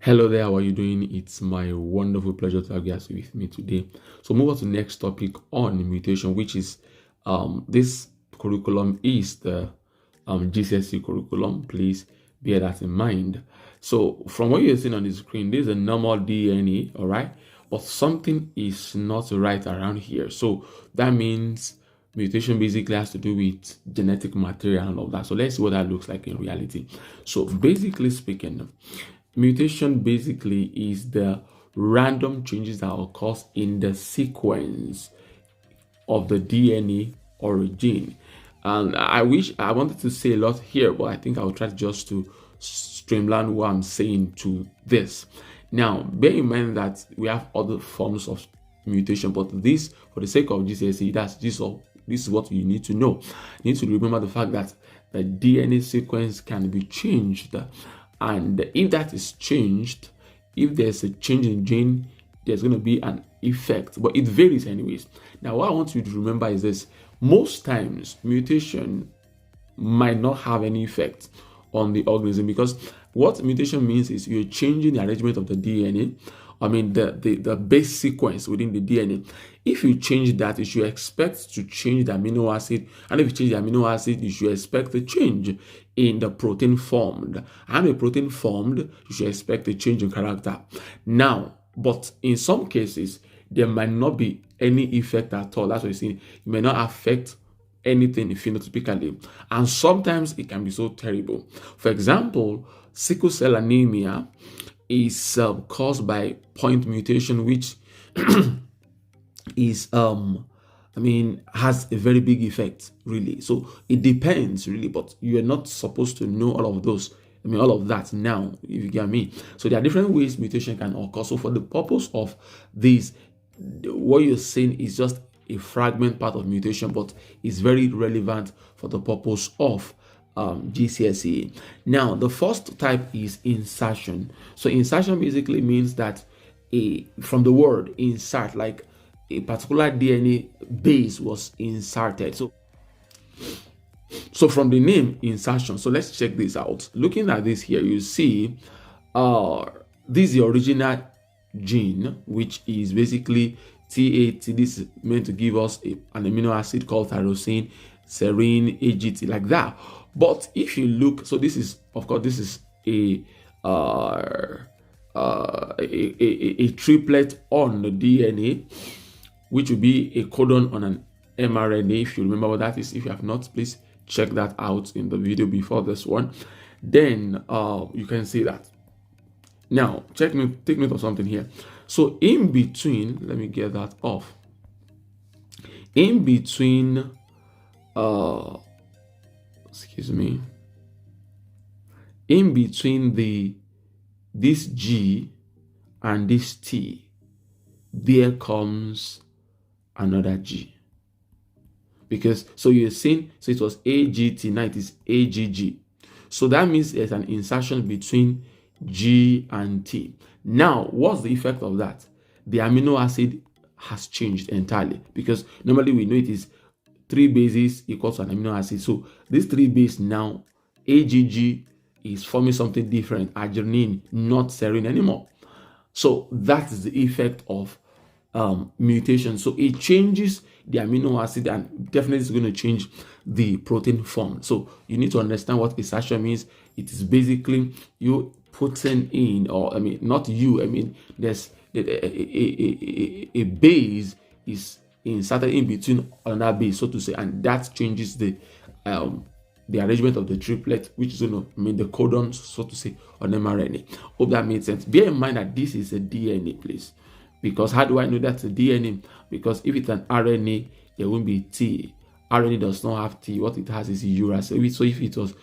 Hello there, how are you doing? It's my wonderful pleasure to have you guys with me today. So move on to the next topic on mutation, which is this curriculum is the GCSE curriculum. Please bear that in mind. So from what you're seeing on the screen, this is a normal DNA, all right? But something is not right around here. So that means mutation basically has to do with genetic material and all of that. So let's see what that looks like in reality. So basically speaking, mutation basically is the random changes that occur in the sequence of the DNA or a gene. And I wish I wanted to say a lot here, but I think I'll try just to streamline what I'm saying to this. Now, bear in mind that we have other forms of mutation, but this, for the sake of GCSE, this is what you need to know. You need to remember the fact that the DNA sequence can be changed, and if that is changed, if there's a change in gene, there's going to be an effect, but it varies anyways. Now, what I want you to remember is this: most times mutation might not have any effect on the organism, because what mutation means is you're changing the arrangement of the DNA. I mean, the base sequence within the DNA. If you change that, you should expect to change the amino acid. And if you change the amino acid, you should expect a change in the protein formed. And the protein formed, you should expect a change in character. Now, but in some cases, there might not be any effect at all. That's what you're saying. It may not affect anything phenotypically. And sometimes it can be so terrible. For example, sickle cell anemia is caused by point mutation, which is has a very big effect, really. So it depends, really, but you are not supposed to know all of those. All of that now, if you get me. So there are different ways mutation can occur. So for the purpose of this, what you're saying is just a fragment part of mutation, but it's very relevant for the purpose of GCSE. Now, the first type is insertion. So insertion basically means that from the word insert, like a particular DNA base was inserted. So from the name insertion, so let's check this out. Looking at this here, you see this is the original gene, which is basically TAT. This is meant to give us an amino acid called tyrosine, serine, AGT, like that. But if you look, so this is, of course, this is a triplet on the DNA, which will be a codon on an mRNA. If you remember what that is, if you have not, please check that out in the video before this one. Then you can see that. Now, take note of something here. So in between, let me get that off. In between, in between this G and this T, there comes another G. Because, so you're saying, so it was AGT, now it is AGG. So that means there's an insertion between G and T. Now, what's the effect of that? The amino acid has changed entirely, because normally we know it is 3 bases equals to an amino acid. So this 3 base now, AGG, is forming something different, arginine, not serine anymore. So that is the effect of mutation. So it changes the amino acid, and definitely is going to change the protein form. So you need to understand what insertion means. It is basically you putting in, or not you, there's a base is inserted in between another base, so to say, and that changes the arrangement of the triplet, which is going to mean the codon, so to say, on mRNA. Hope that made sense. Bear in mind that this is a DNA, please. Because how do I know that's a DNA? Because if it's an RNA, there won't be T. RNA does not have T. What it has is URA. So if it was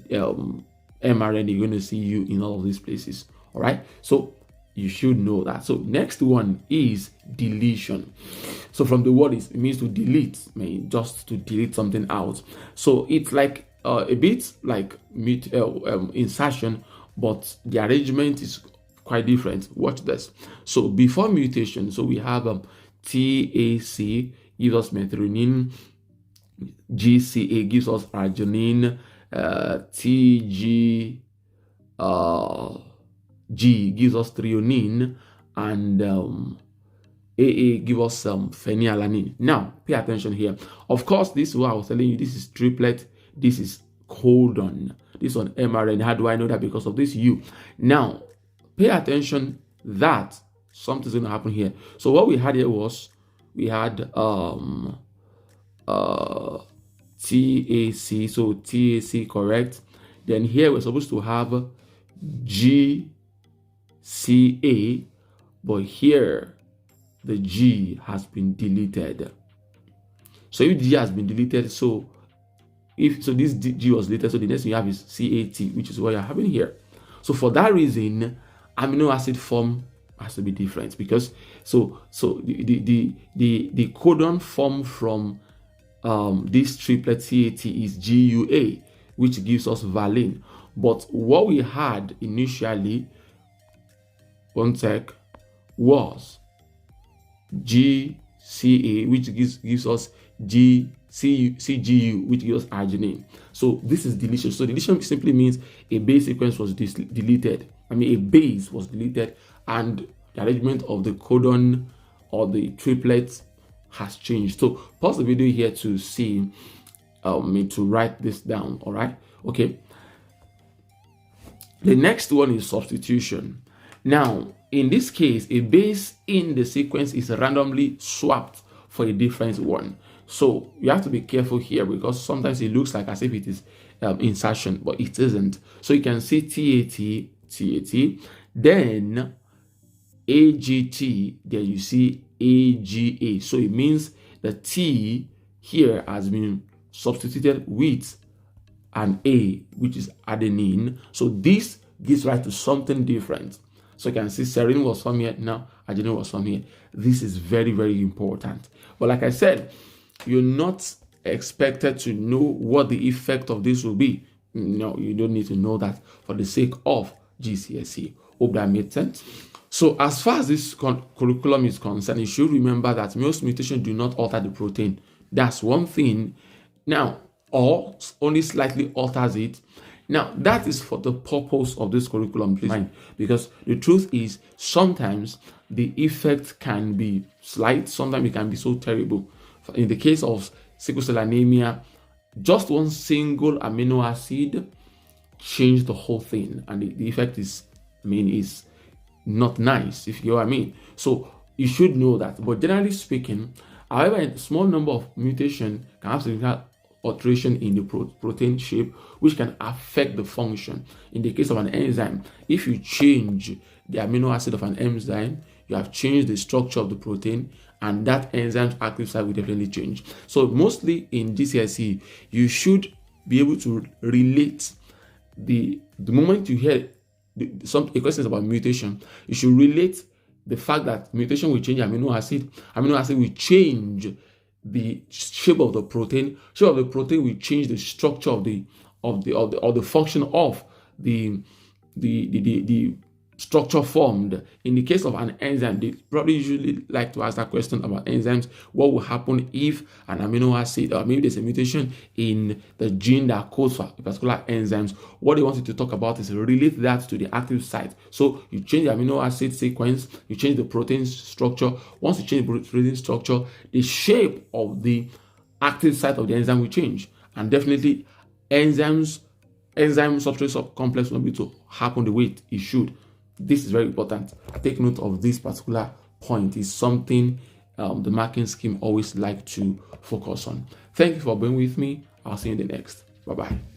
mRNA, you're going to see U in all of these places. All right. So you should know that. So next one is deletion. So from the word, it means to delete, just to delete something out. So it's like a bit like insertion, but the arrangement is quite different. Watch this. So before mutation, so we have TAC gives us methionine, GCA gives us arginine, TG G gives us threonine, and AA gives us phenylalanine. Now, pay attention here. Of course, this is what I was telling you. This is triplet. This is codon. This on mRNA. How do I know that? Because of this U. Now, pay attention that something's going to happen here. So what we had here was, we had TAC. So TAC, correct. Then here we're supposed to have GCA, but here the G has been deleted. So if G has been deleted, so this G was deleted, so the next thing you have is CAT, which is what you're having here. So for that reason, amino acid form has to be different, because the codon formed from this triplet CAT is GUA, which gives us valine. But what we had initially, one sec, was GCA, which gives us CGU, which gives us arginine. So this is deletion. So deletion simply means a base sequence was deleted. I mean, a base was deleted, and the arrangement of the codon or the triplet has changed. So pause the video here to see to write this down. All right, okay. The next one is substitution. Now, in this case, a base in the sequence is randomly swapped for a different one. So you have to be careful here, because sometimes it looks like as if it is insertion, but it isn't. So you can see TAT, then AGT, then you see AGA. So it means the T here has been substituted with an A, which is adenine. So this gives rise to something different. So you can see serine was from here, now adenine was from here. This is very, very important. But like I said, you're not expected to know what the effect of this will be. No, you don't need to know that for the sake of GCSE. Hope that made sense. So as far as this curriculum is concerned, you should remember that most mutations do not alter the protein. That's one thing. Now, or only slightly alters it. Now, that is for the purpose of this curriculum, please, because the truth is sometimes the effect can be slight, sometimes it can be so terrible. In the case of sickle cell anemia, just one single amino acid changed the whole thing, and the effect is not nice, if you know what I mean. So you should know that. But generally speaking, however, a small number of mutation can have significant alteration in the protein shape, which can affect the function. In the case of an enzyme, if you change the amino acid of an enzyme, you have changed the structure of the protein, and that enzyme's active site will definitely change. So mostly in GCSE, you should be able to relate the moment you hear a question about mutation, you should relate the fact that mutation will change amino acid will change the shape of the protein. Shape of the protein will change the structure of the function of the structure formed. In the case of an enzyme, they probably usually like to ask that question about enzymes. What will happen if an amino acid, or maybe there's a mutation in the gene that codes for a particular enzymes? What they want you to talk about is relate that to the active site. So you change the amino acid sequence, you change the protein structure. Once you change the protein structure, the shape of the active site of the enzyme will change. And definitely enzyme substrate complex will be to happen the way it should. This is very important. Take note of this particular point. Is something the marking scheme always like to focus on. Thank you for being with me. I'll see you in the next. Bye-bye.